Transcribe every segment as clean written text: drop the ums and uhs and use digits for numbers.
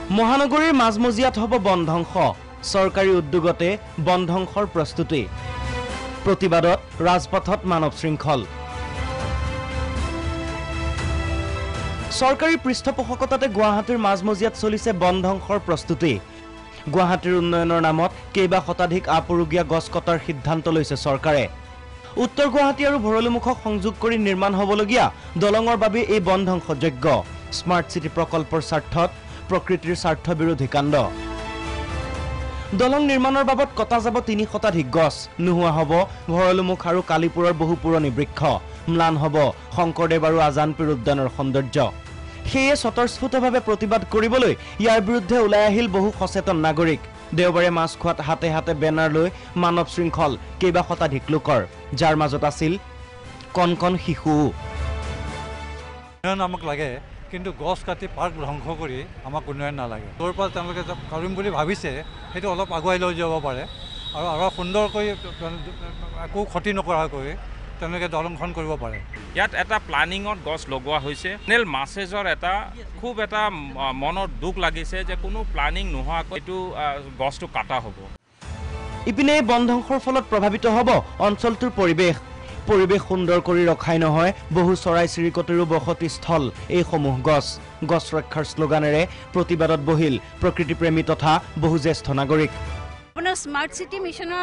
মহানগৰীৰ মাজমজিয়াত হ'ব বন ধ্বংস চৰকাৰী উদ্যোগতে বন ধ্বংসৰ প্ৰস্তুতি প্ৰতিবাদত ৰাজপথত মানৱ শৃংখল চৰকাৰী পৃষ্ঠপোষকতাতে গুৱাহাটীৰ মাজমজিয়াত চলিছে বন ধ্বংসৰ প্ৰস্তুতি গুৱাহাটীৰ উন্নয়নৰ নামত কেইবা শতাধিক আপুৰুগীয়া গছ কটাৰ সিদ্ধান্ত লৈছে চৰকাৰে উত্তৰ গুৱাহাটী আৰু ভৰলুমুখক সংযোগ কৰি নিৰ্মাণ হ'বলগীয়া দলঙৰ বাবে এই বন ধ্বংসযোগ্য স্মাৰ্ট সিটি প্ৰকল্পৰ স্বাৰ্থত প্ৰকৃতিৰ স্বাৰ্থ বিৰোধী কাণ্ড দলং নিৰ্মাণৰ বাবদ কটা যাব ৩ শতাধিক গছ নোহোৱা হ'ব ভৰলুমুখ আৰু কালিপুৰৰ বহু পুৰণি বৃক্ষ ম্লান হ'ব শংকৰদেৱ আৰু আজানপীৰ উদ্যানৰ সৌন্দৰ্য সেয়ে স্বতঃস্ফূৰ্তভাৱে প্ৰতিবাদ কৰিবলৈ ইয়াৰ বিৰুদ্ধে ওলাই আহিল বহু সচেতন নাগৰিক দেওবাৰে মাছখোৱাত হাতে হাতে বেনাৰ লৈ মানৱ শৃংখল কেইবা শতাধিক লোকৰ যাৰ মাজত আছিল কণ শিশু আমাক লাগে কিন্তু গছ কাটি পাৰ্ক ধ্বংস কৰি আমাক উন্নয়ন নালাগে তোৰ পৰা তেওঁলোকে কৰিম বুলি ভাবিছে সেইটো অলপ আগুৱাই লৈ যাব পাৰে আৰু সুন্দৰকৈ একো ক্ষতি নকৰাকৈ তেওঁলোকে দলংখন কৰিব পাৰে ইয়াত এটা প্লানিঙত গছ লগোৱা হৈছে নেল মাছেজৰ এটা খুব এটা মনৰ দুখ লাগিছে যে কোনো প্লানিং নোহোৱাকৈ এইটো গছটো কাটা হ'ব ইপিনে বন ধ্বংসৰ ফলত প্ৰভাৱিত হ'ব অঞ্চলটোৰ পৰিৱেশ সুন্দৰ কৰি ৰখাই নহয় বহু চৰাই চিৰিকটিৰো বসতিস্থল এইসমূহ গছ ৰক্ষাৰ শ্লোগানেৰে প্ৰতিবাদত বহিল প্ৰকৃতিপ্ৰেমী তথা বহু জ্যেষ্ঠ নাগৰিক আপোনাৰ স্মাৰ্ট সিটি মিছনৰ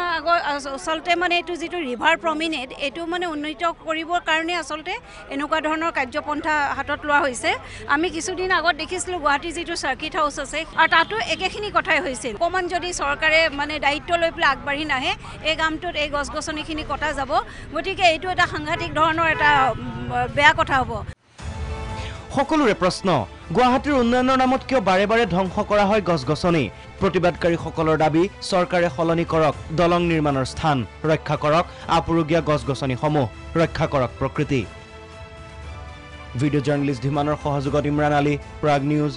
আচলতে মানে এইটো যিটো ৰিভাৰ প্ৰমিনেট এইটো মানে উন্নীত কৰিবৰ কাৰণে আচলতে এনেকুৱা ধৰণৰ কাৰ্যপন্থা হাতত লোৱা হৈছে আমি কিছুদিন আগত দেখিছিলোঁ গুৱাহাটীৰ যিটো চাৰ্কিট হাউচ আছে আৰু তাতো একেখিনি কথাই হৈছিল অকণমান যদি চৰকাৰে মানে দায়িত্ব লৈ পেলাই আগবাঢ়ি নাহে এই কামটোত এই গছ গছনিখিনি কটা যাব গতিকে এইটো এটা সাংঘাতিক ধৰণৰ এটা বেয়া কথা হ'ব সকলোৰে প্ৰশ্ন গুৱাহাটীৰ উন্নয়নৰ নামত কিয় বাৰে বাৰে ধ্বংস কৰা হয় গছ গছনি প্ৰতিবাদকাৰীসকলৰ দাবী চৰকাৰে সলনি কৰক দলং নিৰ্মাণৰ স্থান ৰক্ষা কৰক আপুৰুগীয়া গছ গছনিসমূহ ৰক্ষা কৰক প্ৰকৃতি ভিডিঅ' জাৰ্নেলিষ্ট ধীমানৰ সহযোগত ইমৰান আলী প্ৰাগ নিউজ